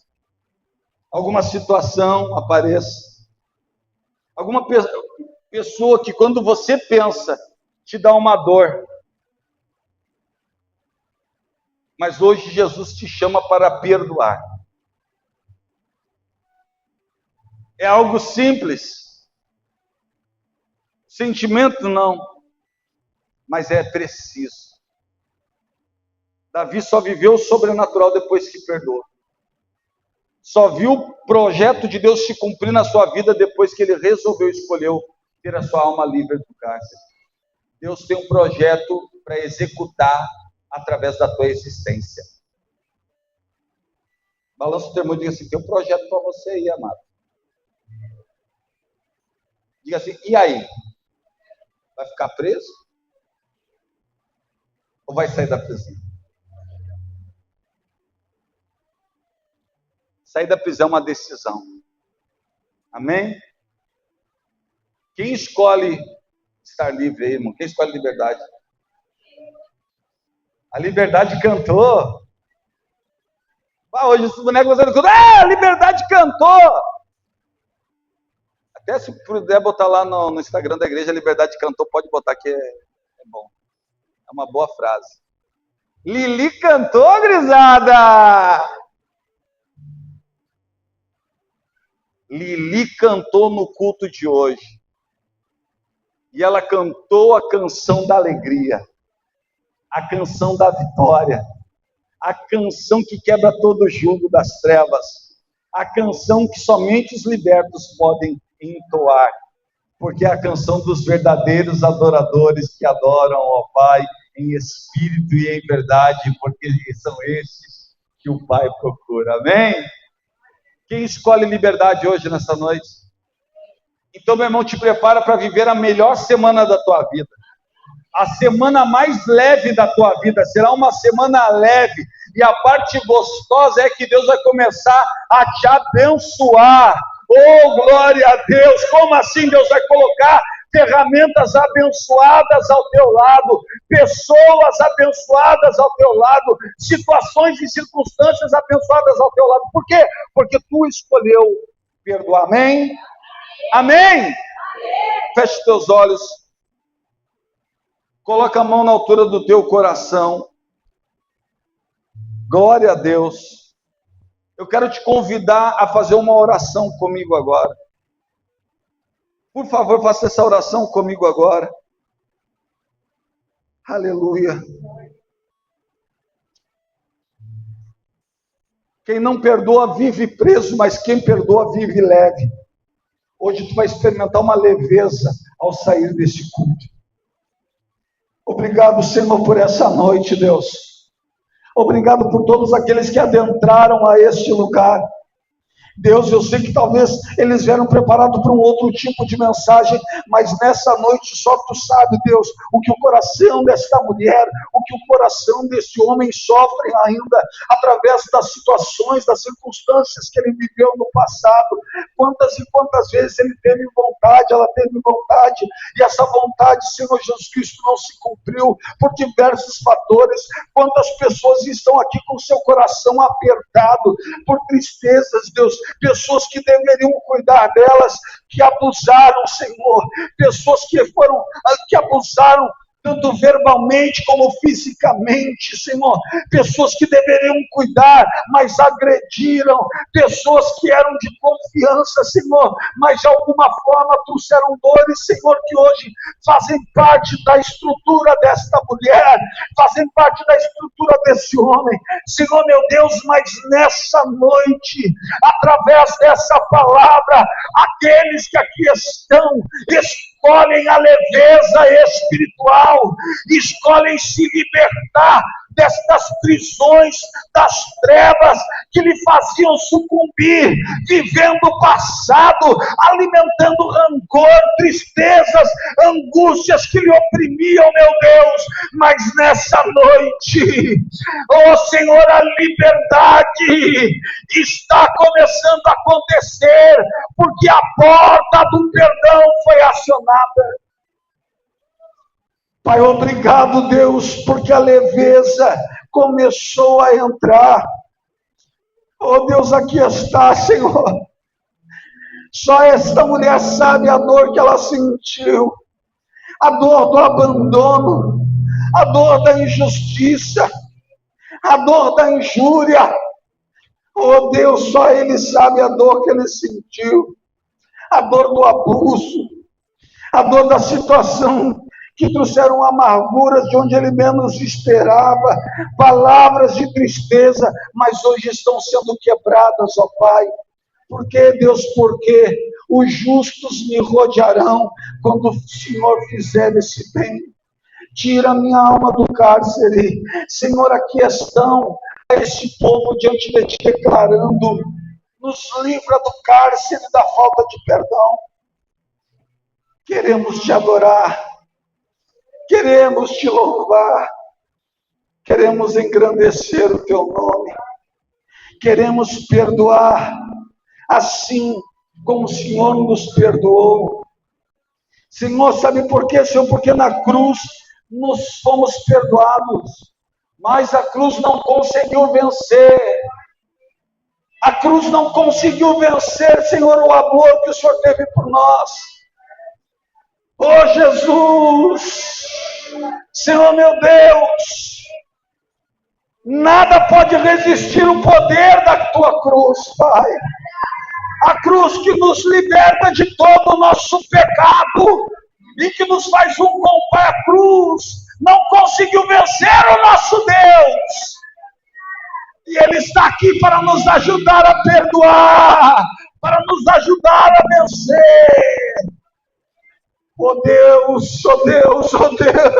Alguma situação apareça. Alguma pessoa que quando você pensa, te dá uma dor. Mas hoje Jesus te chama para perdoar. É algo simples. Sentimento não, mas é preciso. Davi só viveu o sobrenatural depois que perdoou. Só viu o projeto de Deus se cumprir na sua vida depois que ele resolveu, escolheu ter a sua alma livre do cárcere. Deus tem um projeto para executar através da tua existência. Balança o termo e diga assim: tem um projeto para você aí, amado. Diga assim: e aí? Vai ficar preso? Ou vai sair da prisão? Sair da prisão é uma decisão. Amém? Quem escolhe estar livre aí, irmão? Quem escolhe liberdade? A liberdade cantou. Hoje esse boneco você não cantou. A liberdade cantou. Até se puder botar lá no Instagram da igreja, a liberdade cantou, pode botar que é bom. É uma boa frase. Lili cantou, grisada! Lili cantou no culto de hoje. E ela cantou a canção da alegria, a canção da vitória, a canção que quebra todo o jugo das trevas, a canção que somente os libertos podem entoar, porque é a canção dos verdadeiros adoradores que adoram ao Pai em espírito e em verdade, porque são esses que o Pai procura. Amém? Quem escolhe liberdade hoje, nessa noite? Então, meu irmão, te prepara para viver a melhor semana da tua vida. A semana mais leve da tua vida. Será uma semana leve. E a parte gostosa é que Deus vai começar a te abençoar. Oh, glória a Deus! Como assim Deus vai colocar ferramentas abençoadas ao teu lado, pessoas abençoadas ao teu lado, situações e circunstâncias abençoadas ao teu lado. Por quê? Porque tu escolheu perdoar. Amém? Amém? Feche os teus olhos. Coloca a mão na altura do teu coração. Glória a Deus. Eu quero te convidar a fazer uma oração comigo agora. Por favor, faça essa oração comigo agora. Aleluia. Quem não perdoa vive preso, mas quem perdoa vive leve. Hoje tu vai experimentar uma leveza ao sair desse culto. Obrigado, Senhor, por essa noite, Deus. Obrigado por todos aqueles que adentraram a este lugar. Deus, eu sei que talvez eles vieram preparados para um outro tipo de mensagem, mas nessa noite só tu sabe, Deus, o que o coração desta mulher, o que o coração deste homem sofre ainda, através das situações, das circunstâncias que ele viveu no passado. Quantas e quantas vezes ele teve vontade, ela teve vontade, e essa vontade, Senhor Jesus Cristo, não se cumpriu por diversos fatores. Quantas pessoas estão aqui com seu coração apertado por tristezas, Deus, pessoas que deveriam cuidar delas, que abusaram, Senhor, pessoas que abusaram tanto verbalmente como fisicamente, Senhor, pessoas que deveriam cuidar, mas agrediram, pessoas que eram de confiança, Senhor, mas de alguma forma trouxeram dores, Senhor, que hoje fazem parte da estrutura desta mulher, fazem parte da estrutura desse homem, Senhor meu Deus, mas nessa noite, através dessa palavra, aqueles que aqui estão, escolhem a leveza espiritual, escolhem se libertar destas prisões das trevas que lhe faziam sucumbir, vivendo o passado, alimentando rancor, tristezas, angústias que lhe oprimiam, meu Deus. Mas nessa noite, oh Senhor, a liberdade está começando a acontecer, porque a porta do perdão foi acionada. Pai, obrigado, Deus, porque a leveza começou a entrar. Oh Deus, aqui está, Senhor. Só esta mulher sabe a dor que ela sentiu, a dor do abandono, a dor da injustiça, a dor da injúria. Oh Deus, só Ele sabe a dor que ele sentiu, a dor do abuso, a dor da situação que trouxeram amarguras de onde ele menos esperava, palavras de tristeza, mas hoje estão sendo quebradas, ó Pai. Por que, Deus? Porque os justos me rodearão quando o Senhor fizer esse bem. Tira minha alma do cárcere. Senhor, aqui estão este povo diante de ti declarando: nos livra do cárcere da falta de perdão. Queremos te adorar, queremos te louvar, queremos engrandecer o teu nome, queremos perdoar assim como o Senhor nos perdoou. Senhor, sabe por quê, Senhor? Porque na cruz nos fomos perdoados, mas a cruz não conseguiu vencer. A cruz não conseguiu vencer, Senhor, o amor que o Senhor teve por nós. Oh Jesus, Senhor meu Deus, nada pode resistir o poder da tua cruz, Pai. A cruz que nos liberta de todo o nosso pecado e que nos faz um com o Pai. A cruz não conseguiu vencer o nosso Deus. E Ele está aqui para nos ajudar a perdoar, para nos ajudar a vencer. Oh Deus, oh Deus, oh Deus.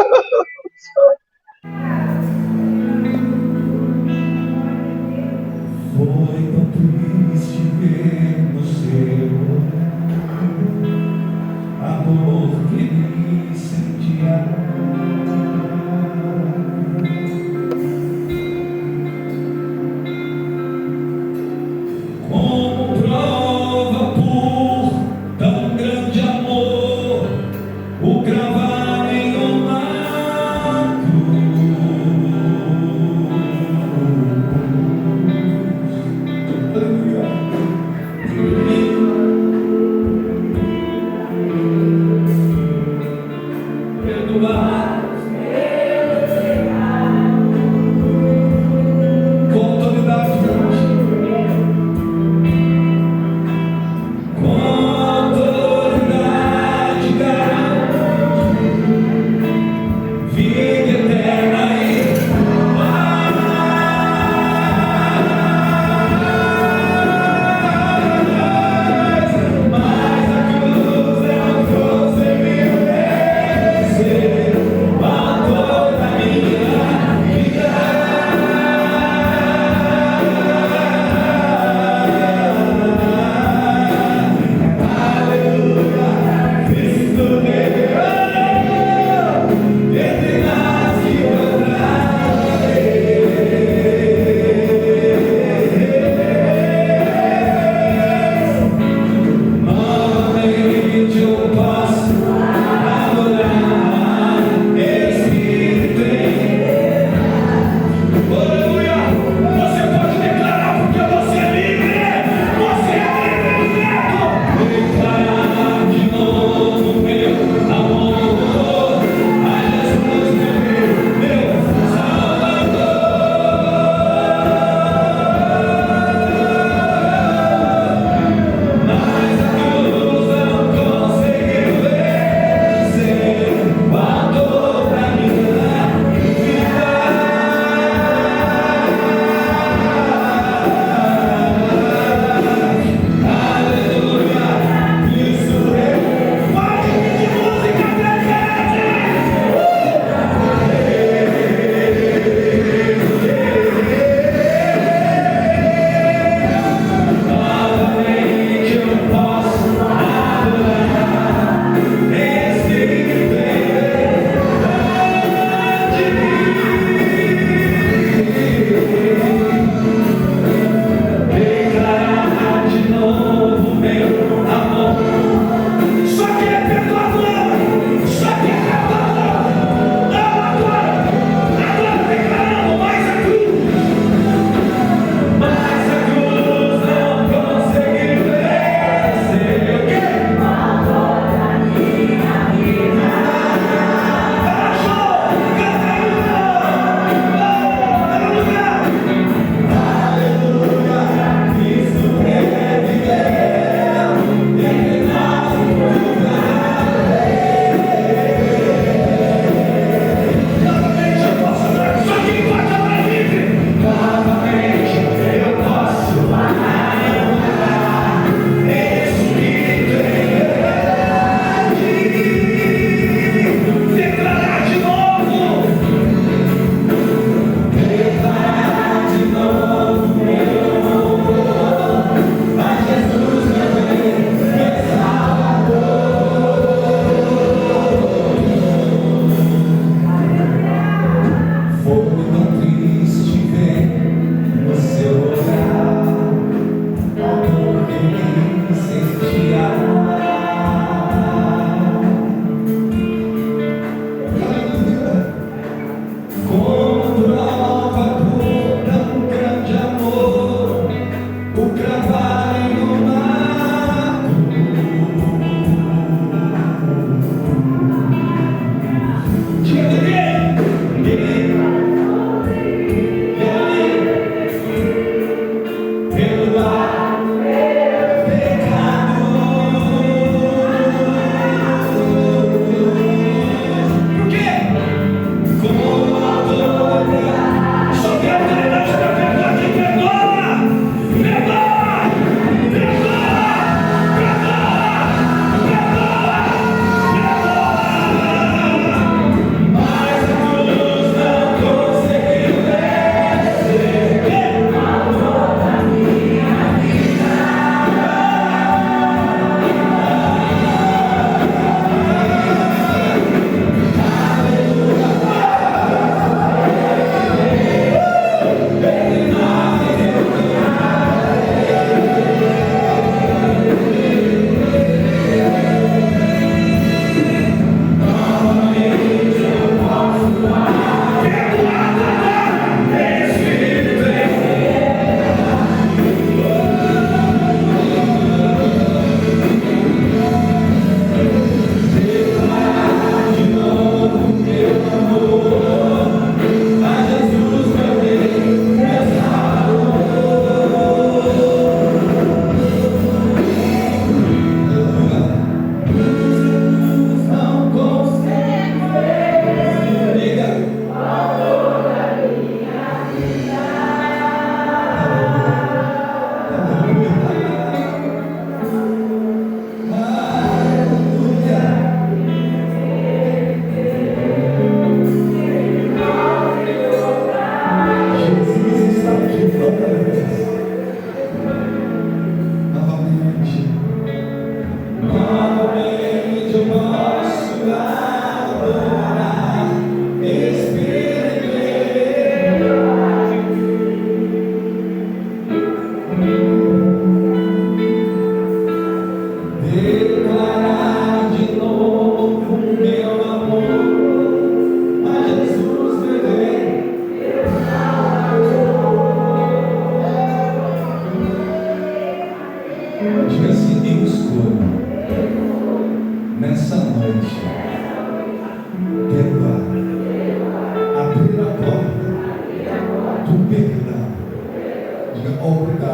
Foi tão triste ver no seu olhar a dor que ele sentia. Como prova por tão grande amor, o cravaram em uma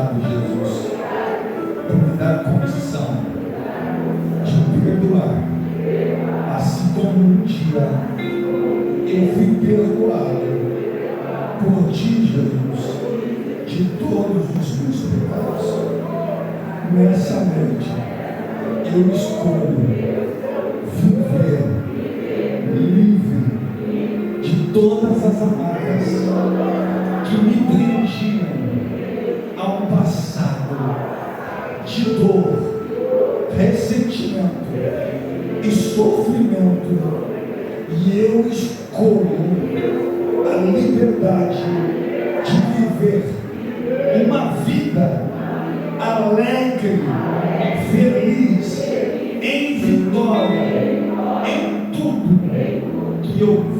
obrigado, Jesus, por me dar condição de perdoar, assim como um dia eu fui perdoado por ti, Jesus, de todos os meus pecados. Nessa noite, eu escolho viver livre de todas as amarras que me prendiam ao passado de dor, ressentimento e sofrimento, e eu escolho a liberdade de viver uma vida alegre, feliz, em vitória, em tudo que eu